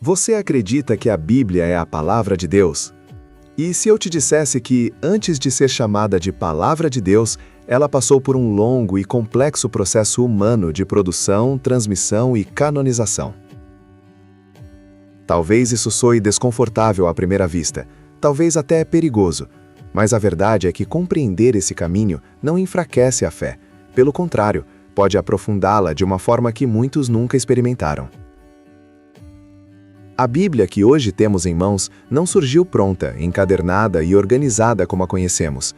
Você acredita que a Bíblia é a palavra de Deus? E se eu te dissesse que, antes de ser chamada de palavra de Deus, ela passou por um longo e complexo processo humano de produção, transmissão e canonização? Talvez isso soe desconfortável à primeira vista, talvez até perigoso, mas a verdade é que compreender esse caminho não enfraquece a fé. Pelo contrário, pode aprofundá-la de uma forma que muitos nunca experimentaram. A Bíblia que hoje temos em mãos não surgiu pronta, encadernada e organizada como a conhecemos.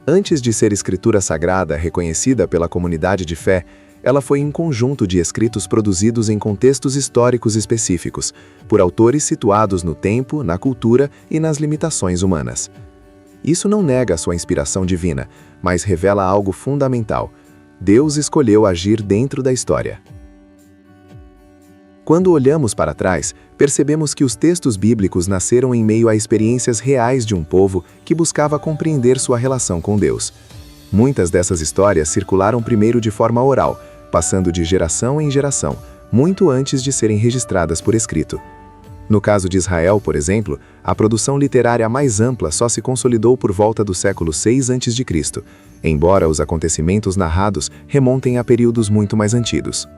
Antes de ser escritura sagrada reconhecida pela comunidade de fé, ela foi um conjunto de escritos produzidos em contextos históricos específicos, por autores situados no tempo, na cultura e nas limitações humanas. Isso não nega sua inspiração divina, mas revela algo fundamental. Deus escolheu agir dentro da história. Quando olhamos para trás, percebemos que os textos bíblicos nasceram em meio a experiências reais de um povo que buscava compreender sua relação com Deus. Muitas dessas histórias circularam primeiro de forma oral, passando de geração em geração, muito antes de serem registradas por escrito. No caso de Israel, por exemplo, a produção literária mais ampla só se consolidou por volta do século VI a.C., embora os acontecimentos narrados remontem a períodos muito mais antigos.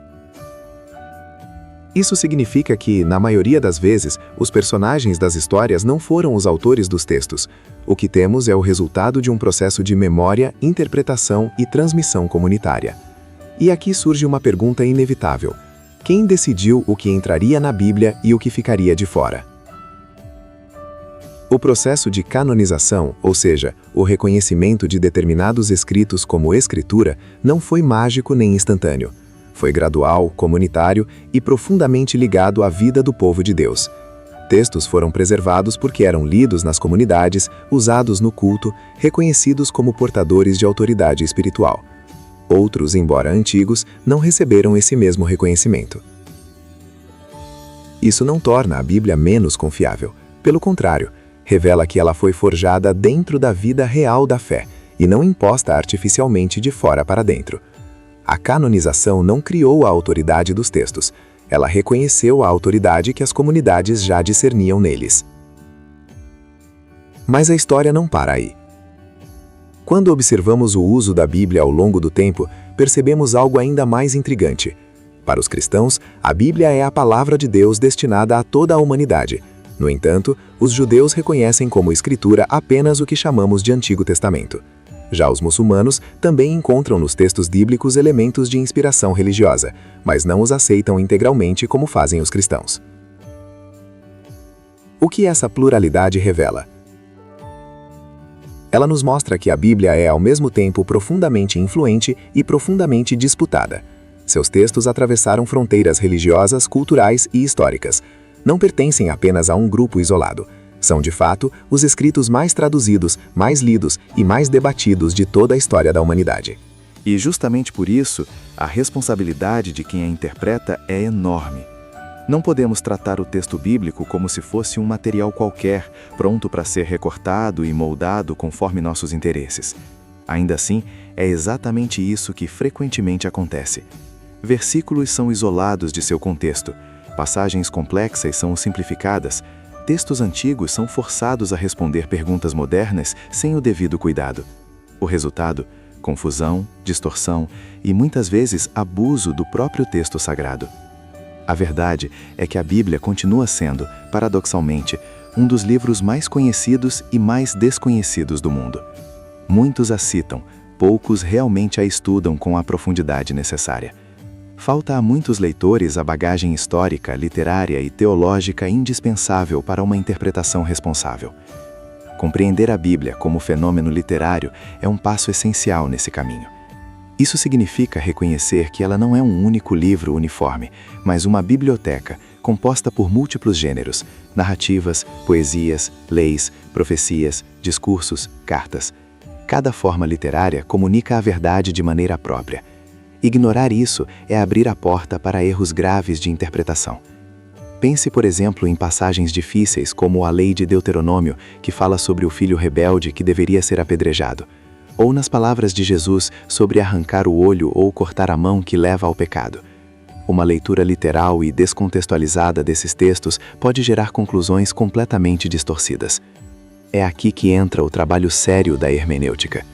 Isso significa que, na maioria das vezes, os personagens das histórias não foram os autores dos textos. O que temos é o resultado de um processo de memória, interpretação e transmissão comunitária. E aqui surge uma pergunta inevitável. Quem decidiu o que entraria na Bíblia e o que ficaria de fora? O processo de canonização, ou seja, o reconhecimento de determinados escritos como escritura, não foi mágico nem instantâneo. Foi gradual, comunitário e profundamente ligado à vida do povo de Deus. Textos foram preservados porque eram lidos nas comunidades, usados no culto, reconhecidos como portadores de autoridade espiritual. Outros, embora antigos, não receberam esse mesmo reconhecimento. Isso não torna a Bíblia menos confiável. Pelo contrário, revela que ela foi forjada dentro da vida real da fé e não imposta artificialmente de fora para dentro. A canonização não criou a autoridade dos textos, ela reconheceu a autoridade que as comunidades já discerniam neles. Mas a história não para aí. Quando observamos o uso da Bíblia ao longo do tempo, percebemos algo ainda mais intrigante. Para os cristãos, a Bíblia é a palavra de Deus destinada a toda a humanidade. No entanto, os judeus reconhecem como escritura apenas o que chamamos de Antigo Testamento. Já os muçulmanos também encontram nos textos bíblicos elementos de inspiração religiosa, mas não os aceitam integralmente como fazem os cristãos. O que essa pluralidade revela? Ela nos mostra que a Bíblia é ao mesmo tempo profundamente influente e profundamente disputada. Seus textos atravessaram fronteiras religiosas, culturais e históricas. Não pertencem apenas a um grupo isolado. São, de fato, os escritos mais traduzidos, mais lidos e mais debatidos de toda a história da humanidade. E justamente por isso, a responsabilidade de quem a interpreta é enorme. Não podemos tratar o texto bíblico como se fosse um material qualquer, pronto para ser recortado e moldado conforme nossos interesses. Ainda assim, é exatamente isso que frequentemente acontece. Versículos são isolados de seu contexto, passagens complexas são simplificadas, textos antigos são forçados a responder perguntas modernas sem o devido cuidado. O resultado? Confusão, distorção e, muitas vezes, abuso do próprio texto sagrado. A verdade é que a Bíblia continua sendo, paradoxalmente, um dos livros mais conhecidos e mais desconhecidos do mundo. Muitos a citam, poucos realmente a estudam com a profundidade necessária. Falta a muitos leitores a bagagem histórica, literária e teológica indispensável para uma interpretação responsável. Compreender a Bíblia como fenômeno literário é um passo essencial nesse caminho. Isso significa reconhecer que ela não é um único livro uniforme, mas uma biblioteca composta por múltiplos gêneros, narrativas, poesias, leis, profecias, discursos, cartas. Cada forma literária comunica a verdade de maneira própria. Ignorar isso é abrir a porta para erros graves de interpretação. Pense, por exemplo, em passagens difíceis como a lei de Deuteronômio, que fala sobre o filho rebelde que deveria ser apedrejado, ou nas palavras de Jesus sobre arrancar o olho ou cortar a mão que leva ao pecado. Uma leitura literal e descontextualizada desses textos pode gerar conclusões completamente distorcidas. É aqui que entra o trabalho sério da hermenêutica.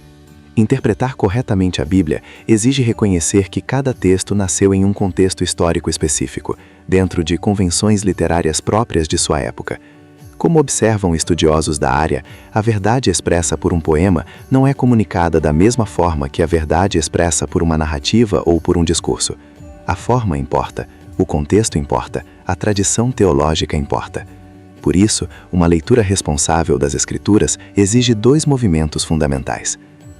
Interpretar corretamente a Bíblia exige reconhecer que cada texto nasceu em um contexto histórico específico, dentro de convenções literárias próprias de sua época. Como observam estudiosos da área, a verdade expressa por um poema não é comunicada da mesma forma que a verdade expressa por uma narrativa ou por um discurso. A forma importa, o contexto importa, a tradição teológica importa. Por isso, uma leitura responsável das Escrituras exige dois movimentos fundamentais.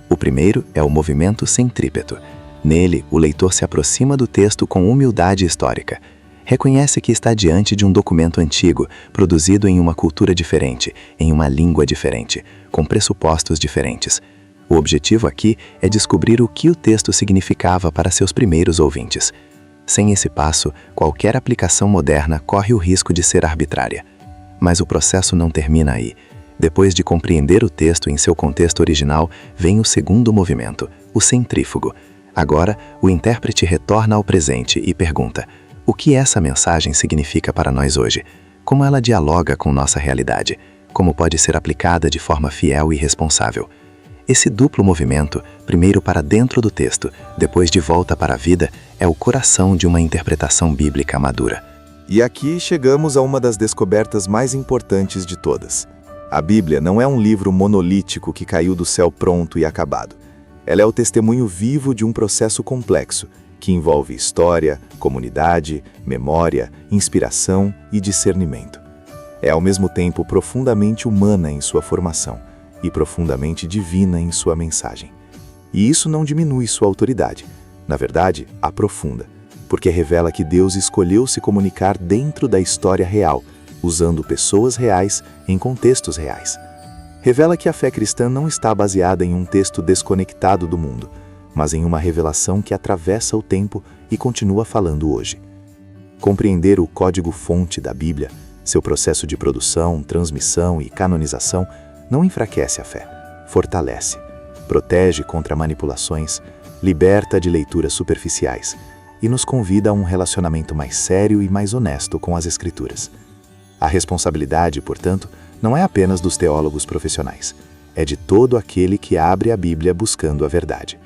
O primeiro é o movimento centrípeto. Nele, o leitor se aproxima do texto com humildade histórica. Reconhece que está diante de um documento antigo, produzido em uma cultura diferente, em uma língua diferente, com pressupostos diferentes. O objetivo aqui é descobrir o que o texto significava para seus primeiros ouvintes. Sem esse passo, qualquer aplicação moderna corre o risco de ser arbitrária. Mas o processo não termina aí. Depois de compreender o texto em seu contexto original, vem o segundo movimento, o centrífugo. Agora, o intérprete retorna ao presente e pergunta: o que essa mensagem significa para nós hoje? Como ela dialoga com nossa realidade? Como pode ser aplicada de forma fiel e responsável? Esse duplo movimento, primeiro para dentro do texto, depois de volta para a vida, é o coração de uma interpretação bíblica madura. E aqui chegamos a uma das descobertas mais importantes de todas. A Bíblia não é um livro monolítico que caiu do céu pronto e acabado. Ela é o testemunho vivo de um processo complexo, que envolve história, comunidade, memória, inspiração e discernimento. É ao mesmo tempo profundamente humana em sua formação e profundamente divina em sua mensagem. E isso não diminui sua autoridade, na verdade, aprofunda, porque revela que Deus escolheu se comunicar dentro da história real, usando pessoas reais em contextos reais. Revela que a fé cristã não está baseada em um texto desconectado do mundo, mas em uma revelação que atravessa o tempo e continua falando hoje. Compreender o código-fonte da Bíblia, seu processo de produção, transmissão e canonização, não enfraquece a fé, fortalece, protege contra manipulações, liberta de leituras superficiais e nos convida a um relacionamento mais sério e mais honesto com as Escrituras. A responsabilidade, portanto, não é apenas dos teólogos profissionais, é de todo aquele que abre a Bíblia buscando a verdade.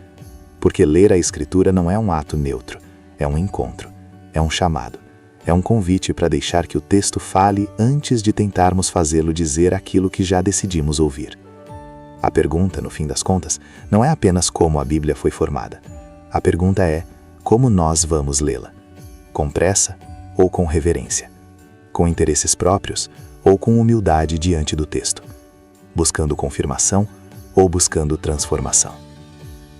Porque ler a Escritura não é um ato neutro, é um encontro, é um chamado, é um convite para deixar que o texto fale antes de tentarmos fazê-lo dizer aquilo que já decidimos ouvir. A pergunta, no fim das contas, não é apenas como a Bíblia foi formada. A pergunta é como nós vamos lê-la. Com pressa ou com reverência? Com interesses próprios ou com humildade diante do texto? Buscando confirmação ou buscando transformação?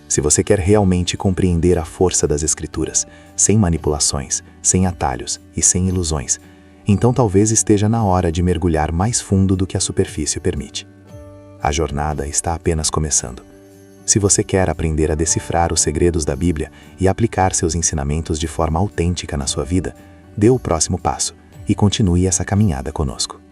Se você quer realmente compreender a força das Escrituras, sem manipulações, sem atalhos e sem ilusões, então talvez esteja na hora de mergulhar mais fundo do que a superfície permite. A jornada está apenas começando. Se você quer aprender a decifrar os segredos da Bíblia e aplicar seus ensinamentos de forma autêntica na sua vida, dê o próximo passo e continue essa caminhada conosco.